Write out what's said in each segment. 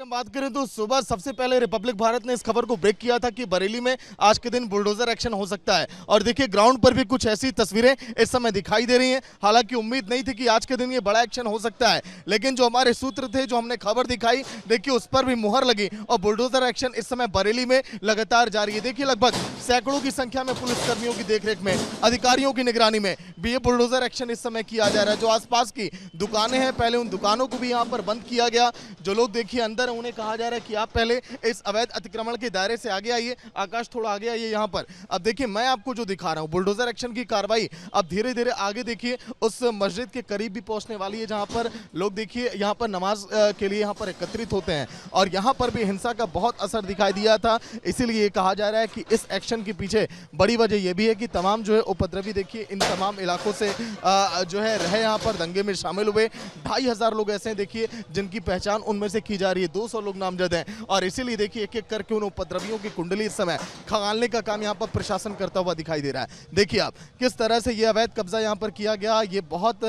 हम बात करें तो सुबह सबसे पहले रिपब्लिक भारत ने इस खबर को ब्रेक किया था कि बरेली में आज के दिन बुलडोजर एक्शन हो सकता है और देखिए ग्राउंड पर भी कुछ ऐसी तस्वीरें इस समय दिखाई दे रही हैं। हालांकि उम्मीद नहीं थी कि आज के दिन ये बड़ा एक्शन हो सकता है, लेकिन जो हमारे सूत्र थे, जो हमने खबर दिखाई, देखिए उस पर भी मुहर लगी और बुलडोजर एक्शन इस समय बरेली में लगातार जारी है। देखिए लगभग सैकड़ों की संख्या में पुलिसकर्मियों की देखरेख में, अधिकारियों की निगरानी में भी ये बुलडोजर एक्शन इस समय किया जा रहा है। जो आसपास की दुकानें हैं, पहले उन दुकानों को भी यहाँ पर बंद किया गया। जो लोग देखिए अंदर, उन्हें कहा जा रहा है कि आप पहले इस अवैध अतिक्रमण के दायरे से आगे आइए। आकाश थोड़ा आगे आइए यहाँ पर। अब देखिए मैं आपको जो दिखा रहा हूँ, बुलडोजर एक्शन की कार्रवाई अब धीरे धीरे आगे देखिए उस मस्जिद के करीब भी पहुंचने वाली है, जहां पर लोग देखिए यहाँ पर नमाज के लिए यहाँ पर एकत्रित होते हैं और यहाँ पर भी हिंसा का बहुत असर दिखाई दिया था। इसीलिए ये कहा जा रहा है कि इस एक्शन के पीछे बड़ी वजह यह भी है कि तमाम जो है उपद्रवी देखिए इन तमाम इलाकों से जो है रहे, यहाँ पर दंगे में शामिल हुए। 2500 लोग ऐसे हैं देखिए जिनकी पहचान उनमें से की जा रही है। 200 लोग नामजद हैं और इसीलिए देखिए एक एक करके उन उपद्रवियों की कुंडली इस समय खंगालने का काम यहाँ पर प्रशासन करता हुआ दिखाई दे रहा है। देखिए आप किस तरह से ये अवैध कब्जा यहाँ पर किया गया। ये बहुत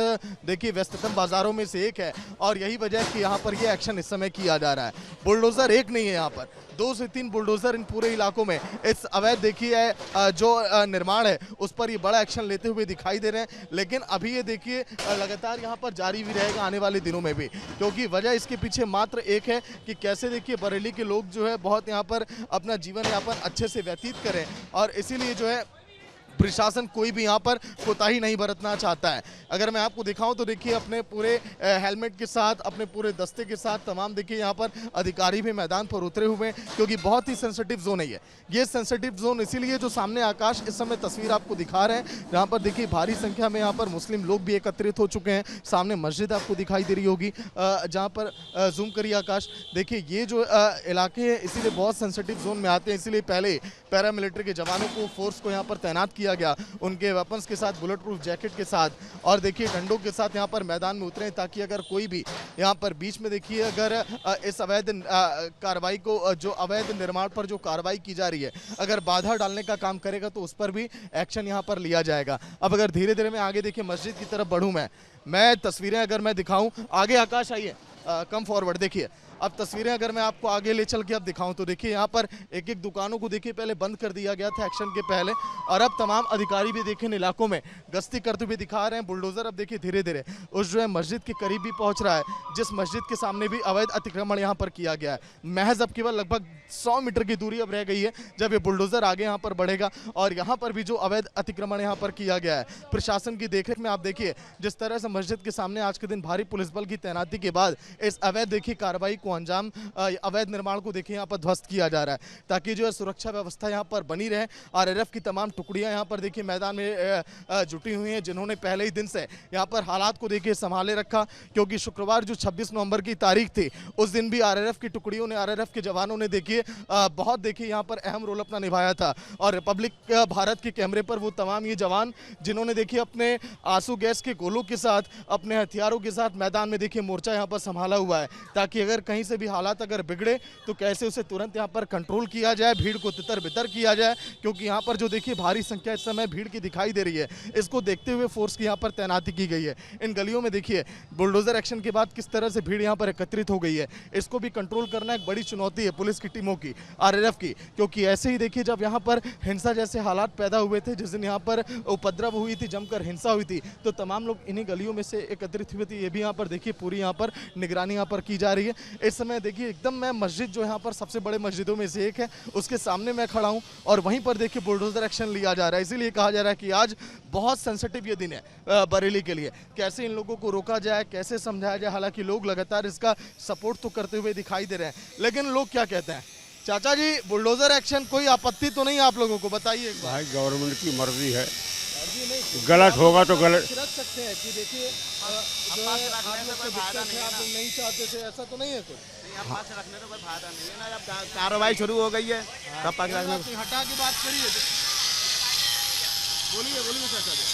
देखिए व्यस्ततम बाजारों में से एक है और यही वजह है कि यहाँ पर ये एक्शन इस समय किया जा रहा है। बुलडोजर एक नहीं है, यहाँ पर 2 से 3 बुलडोजर इन पूरे इलाकों में इस अवैध देखिए जो निर्माण है उस पर ये बड़ा एक्शन लेते हुए दिखाई दे रहे हैं। लेकिन अभी ये देखिए लगातार यहाँ पर जारी भी रहेगा आने वाले दिनों में भी, क्योंकि वजह इसके पीछे मात्र एक है कि कैसे देखिए बरेली के लोग जो है बहुत यहाँ पर अपना जीवन यापन अच्छे से व्यतीत करें और इसीलिए जो है प्रशासन कोई भी यहाँ पर कोताही नहीं बरतना चाहता है। अगर मैं आपको दिखाऊं तो देखिए अपने पूरे हेलमेट के साथ, अपने पूरे दस्ते के साथ तमाम देखिए यहाँ पर अधिकारी भी मैदान पर उतरे हुए हैं, क्योंकि बहुत ही सेंसिटिव जोन है ये सेंसिटिव जोन। इसीलिए जो सामने आकाश इस समय तस्वीर आपको दिखा रहे हैं, जहाँ पर देखिए भारी संख्या में यहाँ पर मुस्लिम लोग भी एकत्रित हो चुके हैं। सामने मस्जिद आपको दिखाई दे रही होगी, जहाँ पर जूम करिए आकाश। देखिए ये जो इलाके हैं इसीलिए बहुत सेंसिटिव जोन में आते हैं, इसीलिए पहले पैरामिलिट्री के जवानों को, फोर्स को यहाँ पर तैनात किया गया, उनके वेपन्स के साथ, बुलेट प्रूफ जैकेट के साथ और देखिए डंडों के साथ यहाँ पर मैदान में उतरे, ताकि अगर कोई भी यहाँ पर बीच में देखिए अगर इस अवैध कार्रवाई को, जो अवैध निर्माण पर जो कार्रवाई की जा रही है, अगर बाधा डालने का काम करेगा तो उस पर भी एक्शन यहाँ पर लिया जाएगा। अब अगर धीरे धीरे मैं आगे देखिए मस्जिद की तरफ बढ़ूँ, मैं तस्वीरें अगर मैं दिखाऊँ, आगे आकाश आइए, कम फॉरवर्ड। देखिए अब तस्वीरें अगर मैं आपको आगे ले चल के अब दिखाऊं तो देखिए यहाँ पर एक एक दुकानों को देखिए पहले बंद कर दिया गया था एक्शन के पहले, और अब तमाम अधिकारी भी देखिए इन इलाकों में गश्ती करते हुए दिखा रहे हैं। बुलडोजर अब देखिए धीरे धीरे उस जो है मस्जिद के करीब भी पहुंच रहा है, जिस मस्जिद के सामने भी अवैध अतिक्रमण यहाँ पर किया गया है। महज अब केवल लगभग 100 मीटर की दूरी अब रह गई है जब ये बुलडोजर आगे यहाँ पर बढ़ेगा और यहाँ पर भी जो अवैध अतिक्रमण यहाँ पर किया गया है प्रशासन की देखरेख में, आप देखिए जिस तरह से मस्जिद के सामने आज के दिन भारी पुलिस बल की तैनाती के बाद इस अवैध देखिए कार्रवाई को अंजाम, अवैध निर्माण को देखिए यहाँ पर ध्वस्त किया जा रहा है, ताकि जो है सुरक्षा व्यवस्था यहाँ पर बनी रहे। आरआरएफ की तमाम टुकड़ियाँ यहाँ पर देखिए मैदान में जुटी हुई हैं, जिन्होंने पहले ही दिन से यहाँ पर हालात को देखिए संभाले रखा, क्योंकि शुक्रवार जो 26 नवंबर की तारीख थी उस दिन भी आरआरएफ की टुकड़ियों ने, आरआरएफ के जवानों ने देखिए बहुत देखिए यहाँ पर अहम रोल अपना निभाया था। और रिपब्लिक भारत के कैमरे पर वो तमाम ये जवान जिन्होंने देखिए अपने आंसू गैस के गोलों के साथ, अपने हथियारों के साथ मैदान में देखिए मोर्चा यहाँ पर संभाला हुआ है, ताकि अगर कहीं से भी हालात अगर बिगड़े तो कैसे उसे तुरंत यहाँ पर कंट्रोल किया जाए, भीड़ को तितर बितर किया जाए। क्योंकि यहाँ पर जो देखिए भारी संख्या इस समय भीड़ की दिखाई दे रही है, इसको देखते हुए फोर्स की यहाँ पर तैनाती की गई है। इन गलियों में देखिए बुलडोजर एक्शन के बाद किस तरह से भीड़ यहाँ पर एकत्रित हो गई है, इसको भी कंट्रोल करना एक बड़ी चुनौती है पुलिस की टीमों की, आरआरएफ की। क्योंकि ऐसे ही देखिए जब यहाँ पर हिंसा जैसे हालात पैदा हुए थे, जिस दिन यहाँ पर उपद्रव हुई थी, जमकर हिंसा हुई थी, तो तमाम लोग इन्हीं गलियों में से एकत्रित हुए थे। ये भी यहाँ पर देखिए पूरी यहाँ पर निगरानी यहाँ पर की जा रही है। इस समय देखिए एकदम मैं मस्जिद जो यहाँ पर सबसे बड़े मस्जिदों में से एक है, उसके सामने मैं खड़ा हूँ और वहीं पर देखिए बुलडोजर एक्शन लिया जा रहा है। इसीलिए कहा जा रहा है कि आज बहुत सेंसिटिव ये दिन है बरेली के लिए। कैसे इन लोगों को रोका जाए, कैसे समझाया जाए। हालांकि लोग लगातार इसका सपोर्ट तो करते हुए दिखाई दे रहे हैं, लेकिन लोग क्या कहते हैं? चाचा जी, बुलडोजर एक्शन कोई आपत्ति तो नहीं आप लोगों को? बताइए। भाई गवर्नमेंट की मर्जी है, गलत होगा तो गलत रख सकते हैं कि देखिए जो है आप लोग को दिक्कत है, आप लोग नहीं चाहते थे, ऐसा तो नहीं है कुछ? पास रखने तो कोई फायदा नहीं है ना, जब कार्रवाई शुरू हो गई है तब पास रखने। हटा के बात करिए, बोलिए चाचा जी।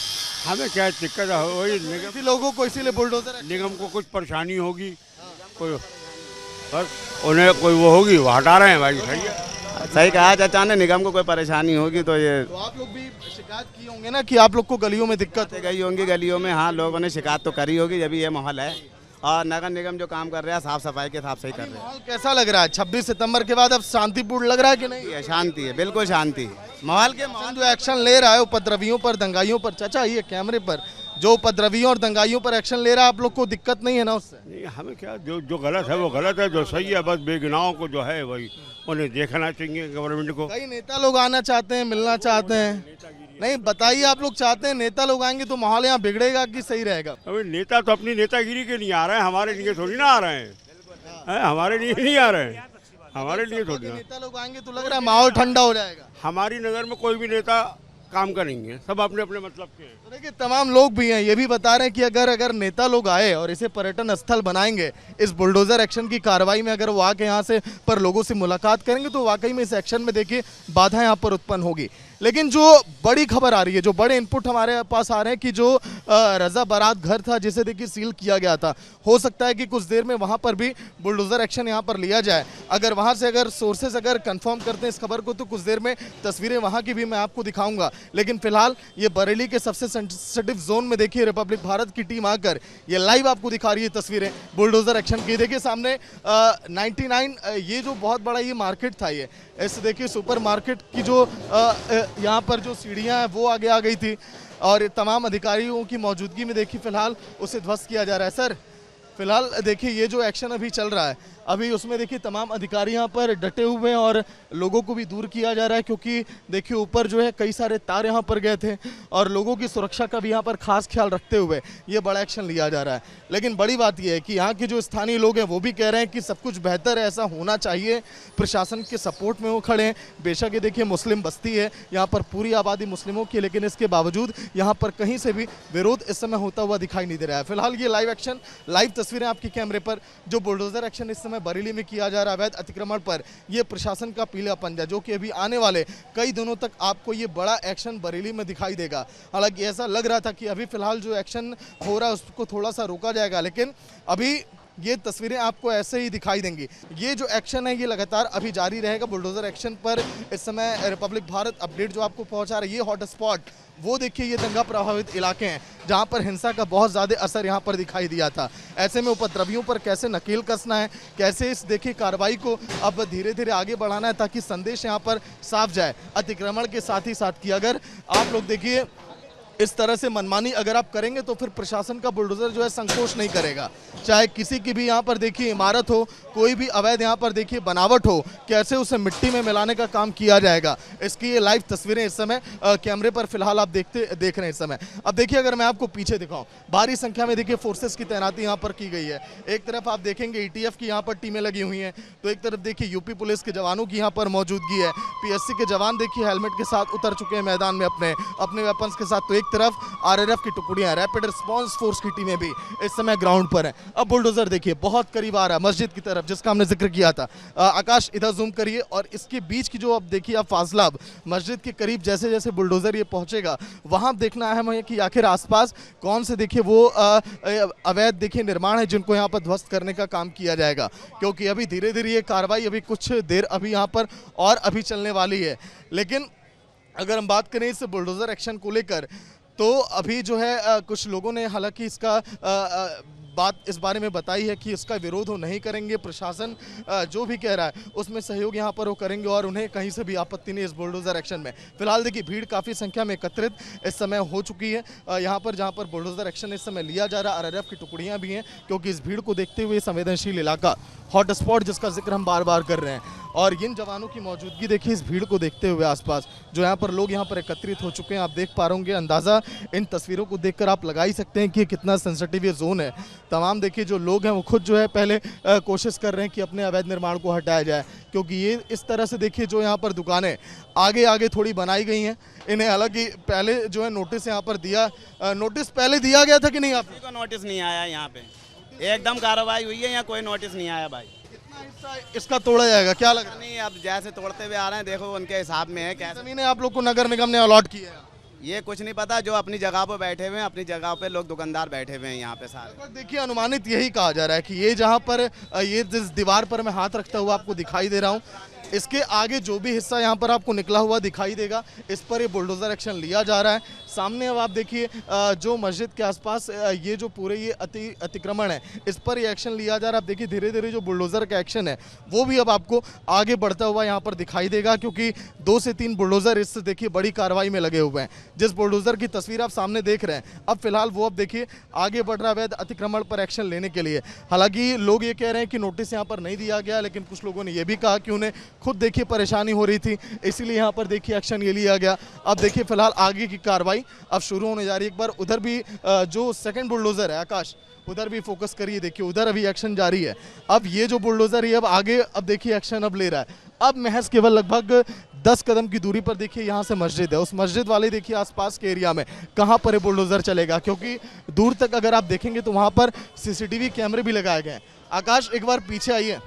हमें क्या दिक्कत है? वही निगम लोगों को, इसीलिए बुलडोजर निगम को कुछ परेशानी होगी, कोई बस उन्हें कोई वो होगी, वो हटा रहे हैं। भाई सही है, सही कहा चाचा ने, निगम को कोई परेशानी होगी तो ये तो आप लोग भी शिकायत की होंगे ना कि आप लोग को गलियों में दिक्कत है? गई होंगी गलियों में। हाँ, लोगों ने शिकायत तो करी होगी, जब ये माहौल है और नगर निगम जो काम कर रहा है साफ सफाई के हिसाब से ही कर रहे माहौल कैसा लग रहा है 26 सितंबर के बाद? अब शांतिपूर्ण लग रहा है कि नहीं? हैं। शांति है, बिल्कुल शांति है। माहौल के माहौल जो एक्शन ले रहा है उपद्रवियों पर, दंगाइयों पर, चाचा ये कैमरे पर जो उपद्रवियों और दंगाइयों पर एक्शन ले रहा है, आप लोग को दिक्कत नहीं है ना उससे? नहीं, हमें क्या, जो गलत है वो गलत है, जो सही है बस बेगुनाहों को जो है वही उन्हें देखना चाहिए गवर्नमेंट को। कई नेता लोग आना चाहते हैं, मिलना चाहते हैं। नहीं बताइए, आप लोग चाहते हैं नेता लोग आएंगे तो माहौल यहाँ बिगड़ेगा कि सही रहेगा? अभी नेता तो अपनी नेतागिरी के लिए आ रहे हैं, हमारे लिए थोड़ी ना आ रहे हैं, हमारे लिए नहीं आ रहे हैं, हमारे लिए थोड़ी ना। नेता लोग आएंगे तो लग रहा है माहौल ठंडा हो जाएगा। हमारी नज़र में कोई भी नेता काम करेंगे, सब अपने अपने मतलब के हैं। तो देखिए तमाम लोग भी हैं, ये भी बता रहे हैं कि अगर नेता लोग आए और इसे पर्यटन स्थल बनाएंगे, इस बुलडोजर एक्शन की कार्रवाई में अगर वो आके यहाँ से पर लोगों से मुलाकात करेंगे तो वाकई में इस एक्शन में देखिए बाधा यहाँ पर उत्पन्न होगी। लेकिन जो बड़ी खबर आ रही है, जो बड़े इनपुट हमारे पास आ रहे हैं कि जो रजा बारात घर था जिसे देखिए सील किया गया था, हो सकता है कि कुछ देर में वहां पर भी बुलडोजर एक्शन यहां पर लिया जाए। अगर वहां से अगर सोर्सेज अगर कंफर्म करते हैं इस खबर को तो कुछ देर में तस्वीरें वहां की भी मैं आपको दिखाऊंगा। लेकिन फिलहाल ये बरेली के सबसे सेंसिटिव जोन में देखिए रिपब्लिक भारत की टीम आकर ये लाइव आपको दिखा रही है तस्वीरें बुलडोजर एक्शन की। देखिए सामने 99 ये जो बहुत बड़ा ये मार्केट था, ये ऐसे देखिए सुपर मार्केट की जो यहाँ पर जो सीढ़ियाँ हैं वो आगे आ गई थी और तमाम अधिकारियों की मौजूदगी में देखिए फिलहाल उसे ध्वस्त किया जा रहा है। सर फिलहाल देखिए ये जो एक्शन अभी चल रहा है, अभी उसमें देखिए तमाम अधिकारी यहाँ पर डटे हुए हैं और लोगों को भी दूर किया जा रहा है, क्योंकि देखिए ऊपर जो है कई सारे तार यहाँ पर गए थे और लोगों की सुरक्षा का भी यहाँ पर खास ख्याल रखते हुए ये बड़ा एक्शन लिया जा रहा है। लेकिन बड़ी बात यह है कि यहाँ के जो स्थानीय लोग हैं वो भी कह रहे हैं कि सब कुछ बेहतर है, ऐसा होना चाहिए, प्रशासन के सपोर्ट में वो खड़े हैं। बेशक ये देखिए मुस्लिम बस्ती है, यहाँ पर पूरी आबादी मुस्लिमों की, लेकिन इसके बावजूद यहाँ पर कहीं से भी विरोध इस समय होता हुआ दिखाई नहीं दे रहा है। फिलहाल ये लाइव एक्शन, लाइव तस्वीरें आपके कैमरे पर, जो बुलडोजर एक्शन इस समय बरेली में किया जा रहा है अवैध अतिक्रमण पर, यह प्रशासन का पीला पंजा, जो कि अभी आने वाले कई दिनों तक आपको ये बड़ा एक्शन बरेली में दिखाई देगा। हालांकि ऐसा लग रहा था कि अभी फिलहाल जो एक्शन हो रहा है उसको थोड़ा सा रोका जाएगा, लेकिन अभी ये तस्वीरें आपको ऐसे ही दिखाई देंगी। ये जो एक्शन है ये लगातार अभी जारी रहेगा बुलडोजर एक्शन पर। इस समय रिपब्लिक भारत अपडेट जो आपको पहुंचा रहा है, ये हॉट स्पॉट वो देखिए ये दंगा प्रभावित इलाके हैं जहां पर हिंसा का बहुत ज़्यादा असर यहां पर दिखाई दिया था। ऐसे में उपद्रवियों पर कैसे नकेल कसना है, कैसे इस देखिए कार्रवाई को अब धीरे धीरे आगे बढ़ाना है ताकि संदेश यहां पर साफ जाए अतिक्रमण के साथ ही साथ कि अगर आप लोग देखिए इस तरह से मनमानी अगर आप करेंगे तो फिर प्रशासन का बुलडोजर जो है संकोच नहीं करेगा। चाहे किसी की भी यहाँ पर देखिए इमारत हो, कोई भी अवैध यहाँ पर देखिए बनावट हो, कैसे उसे मिट्टी में मिलाने का काम किया जाएगा। इसकी ये लाइव तस्वीरें इस समय कैमरे पर फिलहाल आप देख रहे हैं इस समय। अब देखिए अगर मैं आपको पीछे दिखाऊं, भारी संख्या में देखिए फोर्सेस की तैनाती यहाँ पर की गई है। एक तरफ आप देखेंगे ETF की यहाँ पर टीमें लगी हुई हैं, तो एक तरफ देखिए यूपी पुलिस के जवानों की यहाँ पर मौजूदगी है। PSC के जवान देखिए हेलमेट के साथ उतर चुके हैं मैदान में अपने वेपन्स के साथ। तो एक तरफ RRF की टुकड़ियां, रैपिड रिस्पांस फोर्स की टीमें भी इस समय ग्राउंड पर हैं। अब बुलडोजर देखिए बहुत करीब आ रहा है मस्जिद की तरफ, जिसका हमने जिक्र किया था। आकाश इधर जूम करिए और इसके बीच की जो अब देखिए आप फासला, अब मस्जिद के करीब जैसे जैसे बुलडोजर ये पहुंचेगा वहां देखना अहम है कि आखिर आसपास कौन से देखिए वो अवैध देखिए निर्माण है जिनको यहाँ पर ध्वस्त करने का काम किया जाएगा, क्योंकि अभी धीरे धीरे ये कार्रवाई अभी कुछ देर अभी यहाँ पर और अभी चलने वाली है। लेकिन अगर हम बात करें इस बुलडोजर एक्शन को लेकर तो अभी जो है कुछ लोगों ने हालांकि इसका बात इस बारे में बताई है कि इसका विरोध वो नहीं करेंगे, प्रशासन जो भी कह रहा है उसमें सहयोग यहाँ पर वो करेंगे और उन्हें कहीं से भी आपत्ति नहीं इस बुलडोजर एक्शन में। फिलहाल देखिए भीड़ काफ़ी संख्या में एकत्रित इस समय हो चुकी है यहाँ पर, जहाँ पर बुलडोजर एक्शन इस समय लिया जा रहा है। RRF की टुकड़ियाँ भी हैं, क्योंकि इस भीड़ को देखते हुए संवेदनशील इलाका, हॉट स्पॉट जिसका जिक्र हम बार बार कर रहे हैं, और इन जवानों की मौजूदगी देखिए इस भीड़ को देखते हुए आसपास जो यहाँ पर लोग यहाँ पर एकत्रित हो चुके हैं। आप देख पा रहे होंगे, अंदाज़ा इन तस्वीरों को देखकर आप लगा ही सकते हैं कि कितना सेंसिटिव ये जोन है। तमाम देखिए जो लोग हैं वो खुद जो है पहले कोशिश कर रहे हैं कि अपने अवैध निर्माण को हटाया जाए, क्योंकि ये इस तरह से देखिए जो यहाँ पर दुकानें आगे आगे थोड़ी बनाई गई हैं, इन्हें हालांकि पहले जो है नोटिस यहाँ पर दिया, नोटिस पहले दिया गया था कि नहीं? आपको नोटिस नहीं आया यहाँ पे, एकदम कार्रवाई हुई है, यहाँ कोई नोटिस नहीं आया भाई। इसका तोड़ा जाएगा क्या लग रहा है? नहीं, अब जैसे तोड़ते हुए आ रहे हैं देखो उनके हिसाब में है। क्या जमीनें आप लोग को नगर निगम ने अलॉट की है? ये कुछ नहीं पता, जो अपनी जगह पे बैठे हुए हैं, अपनी जगह पे लोग दुकानदार बैठे हुए हैं यहाँ पे सारे। लगभग देखिए अनुमानित यही कहा जा रहा है कि ये जहाँ पर ये जिस दीवार पर मैं हाथ रखता हुआ आपको दिखाई दे रहा हूँ, इसके आगे जो भी हिस्सा यहाँ पर आपको निकला हुआ दिखाई देगा, इस पर ये बुलडोज़र एक्शन लिया जा रहा है। सामने अब आप देखिए जो मस्जिद के आसपास ये जो पूरे ये अतिक्रमण है, इस पर ये एक्शन लिया जा रहा है। आप देखिए धीरे धीरे जो बुलडोज़र का एक्शन है वो भी अब आपको आगे बढ़ता हुआ यहाँ पर दिखाई देगा, क्योंकि 2 से 3 बुलडोज़र इस देखिए बड़ी कार्रवाई में लगे हुए हैं। जिस बुलडोज़र की तस्वीर आप सामने देख रहे हैं, अब फिलहाल वो अब देखिए आगे बढ़ रहा है अवैध अतिक्रमण पर एक्शन लेने के लिए। हालांकि लोग ये कह रहे हैं कि नोटिस यहाँ पर नहीं दिया गया, लेकिन कुछ लोगों ने ये भी कहा कि उन्हें खुद देखिए परेशानी हो रही थी, इसीलिए यहाँ पर देखिए एक्शन ये लिया गया। अब देखिए फिलहाल आगे की कार्रवाई अब शुरू होने जा रही है। एक बार उधर भी जो सेकंड बुलडोज़र है आकाश, उधर भी फोकस करिए, देखिए उधर अभी एक्शन जारी है। अब ये जो बुलडोज़र है अब आगे अब देखिए एक्शन अब ले रहा है। अब महज केवल लगभग 10 कदम की दूरी पर देखिए यहाँ से मस्जिद है, उस मस्जिद वाले देखिए आसपास के एरिया में कहाँ पर ये बुलडोज़र चलेगा, क्योंकि दूर तक अगर आप देखेंगे तो वहाँ पर CCTV कैमरे भी लगाए गए हैं। आकाश एक बार पीछे आइए,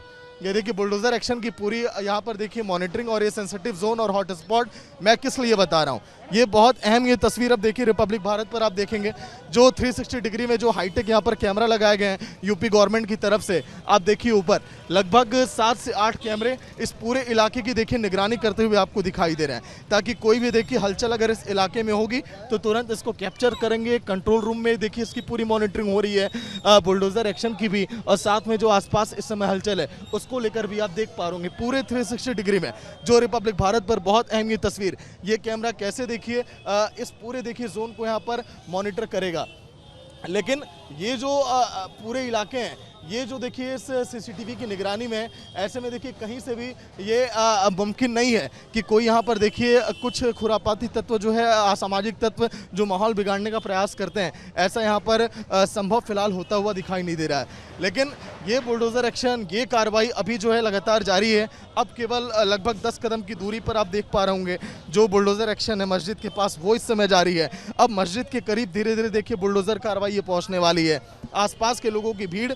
ये देखिए बुलडोज़र एक्शन की पूरी यहाँ पर देखिए मॉनिटरिंग, और ये सेंसिटिव जोन और हॉट स्पॉट मैं किस लिए बता रहा हूँ, ये बहुत अहम ये तस्वीर अब देखिए रिपब्लिक भारत पर आप देखेंगे जो 360 डिग्री में जो हाईटेक यहाँ पर कैमरा लगाए गए हैं यूपी गवर्नमेंट की तरफ से। आप देखिए ऊपर लगभग 7 से 8 कैमरे इस पूरे इलाके की देखिए निगरानी करते हुए आपको दिखाई दे रहे हैं, ताकि कोई भी देखिए हलचल अगर इस इलाके में होगी तो तुरंत इसको कैप्चर करेंगे। कंट्रोल रूम में देखिए इसकी पूरी मॉनिटरिंग हो रही है बुलडोज़र एक्शन की भी, और साथ में जो आसपास इस समय हलचल है उसको लेकर भी आप देख पा रहे पूरे 360 डिग्री में जो रिपब्लिक भारत पर बहुत अहम ये तस्वीर, ये कैमरा कैसे देखिए इस पूरे देखिए जोन को यहाँ पर मॉनिटर करेगा। लेकिन ये जो पूरे इलाके हैं, ये जो देखिए इस CCTV की निगरानी में है, ऐसे में देखिए कहीं से भी ये मुमकिन नहीं है कि कोई यहाँ पर देखिए कुछ खुरापाती तत्व जो है असामाजिक तत्व जो माहौल बिगाड़ने का प्रयास करते हैं, ऐसा यहाँ पर संभव फिलहाल होता हुआ दिखाई नहीं दे रहा है। लेकिन ये बुलडोज़र एक्शन, ये कार्रवाई अभी जो है लगातार जारी है। अब केवल लगभग 10 कदम की दूरी पर आप देख पा रहे होंगे जो बुलडोज़र एक्शन है मस्जिद के पास, वो इस समय जारी है। अब मस्जिद के करीब धीरे धीरे देखिए बुलडोज़र कार्रवाई ये पहुँचने वाली है। आसपास के लोगों की भीड़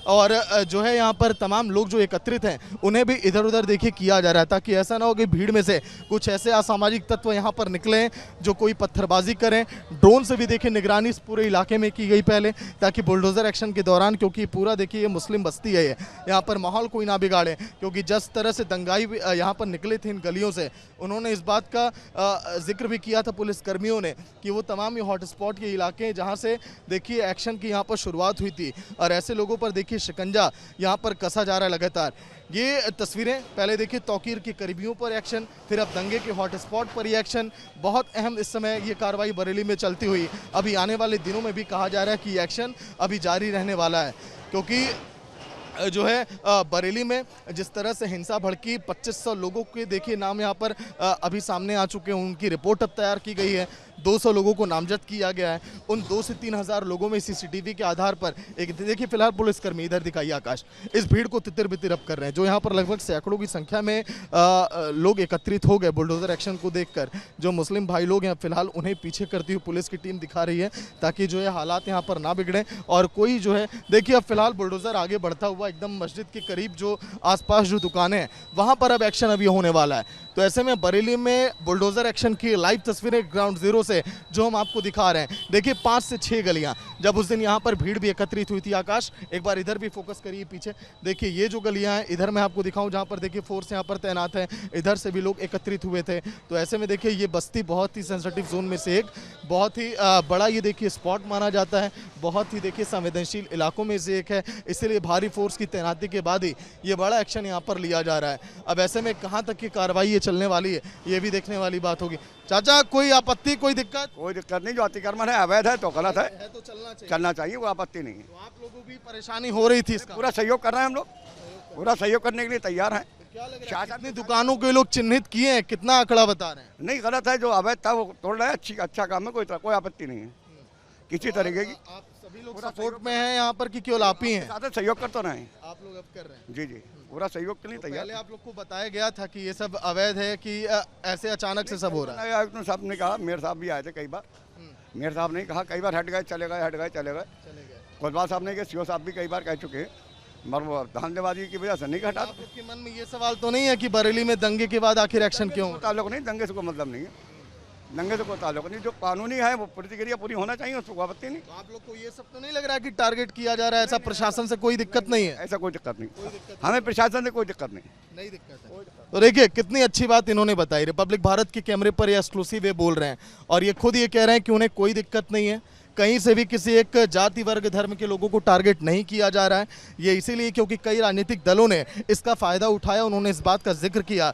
और जो है यहाँ पर तमाम लोग जो एकत्रित हैं उन्हें भी इधर उधर देखिए किया जा रहा है, ताकि ऐसा ना हो कि भीड़ में से कुछ ऐसे असामाजिक तत्व यहाँ पर निकलें जो कोई पत्थरबाजी करें। ड्रोन से भी देखिए निगरानी इस पूरे इलाके में की गई पहले, ताकि बुलडोज़र एक्शन के दौरान, क्योंकि पूरा देखिए ये मुस्लिम बस्ती है, ये यहाँ पर माहौल कोई ना बिगाड़े, क्योंकि जिस तरह से दंगाई यहाँ पर निकले थे इन गलियों से, उन्होंने इस बात का जिक्र भी किया था पुलिस कर्मियों ने कि वो तमाम ये हॉट स्पॉट के इलाके हैं जहाँ से देखिए एक्शन की यहाँ पर शुरुआत हुई थी, और ऐसे लोगों पर देखिए शिकंजा यहाँ पर कसा जा रहा है लगातार। ये तस्वीरें पहले देखिए तौकीर के करीबियों पर एक्शन, फिर अब दंगे के हॉट स्पॉट पर ये एक्शन। बहुत अहम इस समय ये कार्रवाई बरेली में चलती हुई अभी आने वाले दिनों में भी कहा जा रहा है कि ये एक्शन अभी जारी रहने वाला है, क्योंकि जो है बरेली में जिस तरह से हिंसा भड़की, 2500 लोगों के देखिए नाम यहाँ पर अभी सामने आ चुके हैं, उनकी रिपोर्ट अब तैयार की गई है, 200 लोगों को नामजद किया गया है। उन 2 से 3 हज़ार लोगों में CCTV के आधार पर एक देखिए फिलहाल पुलिसकर्मी इधर दिखाइए आकाश, इस भीड़ को तितर बितर अब कर रहे हैं, जो यहाँ पर लगभग सैकड़ों की संख्या में लोग एकत्रित हो गए बुलडोज़र एक्शन को देखकर। जो मुस्लिम भाई लोग हैं फिलहाल उन्हें पीछे करती हुई पुलिस की टीम दिखा रही है, ताकि जो है हालात यहाँ पर ना बिगड़े और कोई जो है देखिए अब फिलहाल बुलडोज़र आगे बढ़ता हुआ एकदम मस्जिद के करीब जो आसपास जो दुकानें हैं वहाँ पर अब एक्शन अभी होने वाला है। तो ऐसे में बरेली में बुलडोज़र एक्शन की लाइव तस्वीरें ग्राउंड जीरो से जो हम आपको दिखा रहे हैं। देखिए 5 से 6 गलियां, जब उस दिन यहाँ पर भीड़ भी एकत्रित हुई थी आकाश, एक बार इधर भी फोकस करिए पीछे, देखिए ये जो गलियां हैं इधर मैं आपको दिखाऊं जहाँ पर देखिए फोर्स यहाँ पर तैनात है, इधर से भी लोग एकत्रित हुए थे। तो ऐसे में देखिए ये बस्ती बहुत ही सेंसिटिव जोन में से एक बहुत ही बड़ा ये देखिए स्पॉट माना जाता है, बहुत ही देखिए संवेदनशील इलाकों में से एक है, इसलिए भारी फोर्स की तैनाती के बाद ही ये बड़ा एक्शन यहाँ पर लिया जा रहा है। अब ऐसे में कहाँ तक की कार्रवाई ये चलने वाली है ये भी देखने वाली बात होगी। चाचा कोई आपत्ति, कोई दिक्कत? कोई दिक्कत नहीं, जो अतिक्रमण है अवैध है तो गलत है तो चलना चाहिए, वो आपत्ति नहीं है। तो आप लोगों की परेशानी हो रही थी इसका? पूरा सहयोग कर रहे हैं हम लोग, पूरा सहयोग करने के लिए तैयार हैं। कितनी दुकानों के लोग चिन्हित किए हैं, कितना आंकड़ा बता रहे हैं? नहीं, गलत है, जो अवैध था वो तोड़ रहा है, अच्छा काम है, कोई आपत्ति नहीं है किसी तरीके की। आप सभी लोग सपोर्ट में हैं यहाँ पर कि केवल आप ही हैं? साथ सहयोग कर तो रहे हैं, आप लोग अब कर रहे हैं? जी जी, पूरा सहयोग के लिए तैयार। पहले आप लोग को बताया गया था कि ये सब अवैध है कि ऐसे अचानक से सब हो रहा है? आयुक्त साहब ने कहा, मेयर साहब भी आए थे कई बार, मेयर साहब ने कहा कई बार हट गए चले गए। कोतवाल साहब ने कहा, सीओ साहब भी कई बार कह चुके हैं, मगर वो धांधलेबाजी की वजह से नहीं हटा। आपके मन में ये सवाल तो नहीं है कि बरेली में दंगे के बाद आखिर एक्शन क्यों? ताल्लुक नहीं, दंगे से कोई मतलब नहीं है, दंगे से कोई ताल्लुक नहीं, जो कानूनी है वो प्रतिक्रिया पूरी होना चाहिए, उसको कोई आपत्ति नहीं। तो आप लोग को ये सब तो नहीं लग रहा है कि टारगेट किया जा रहा है? ऐसा प्रशासन से कोई दिक्कत नहीं है? ऐसा कोई दिक्कत नहीं, हमें प्रशासन से कोई दिक्कत नहीं। नहीं दिक्कत है। तो देखिए कितनी अच्छी बात इन्होंने बताई, रिपब्लिक भारत के कैमरे पर ये एक्सक्लूसिव ये बोल रहे हैं और ये खुद ये कह रहे हैं कि उन्हें कोई दिक्कत नहीं है, कहीं से भी किसी एक जाति वर्ग धर्म के लोगों को टारगेट नहीं किया जा रहा है। ये इसीलिए क्योंकि कई राजनीतिक दलों ने इसका फायदा उठाया, उन्होंने इस बात का जिक्र किया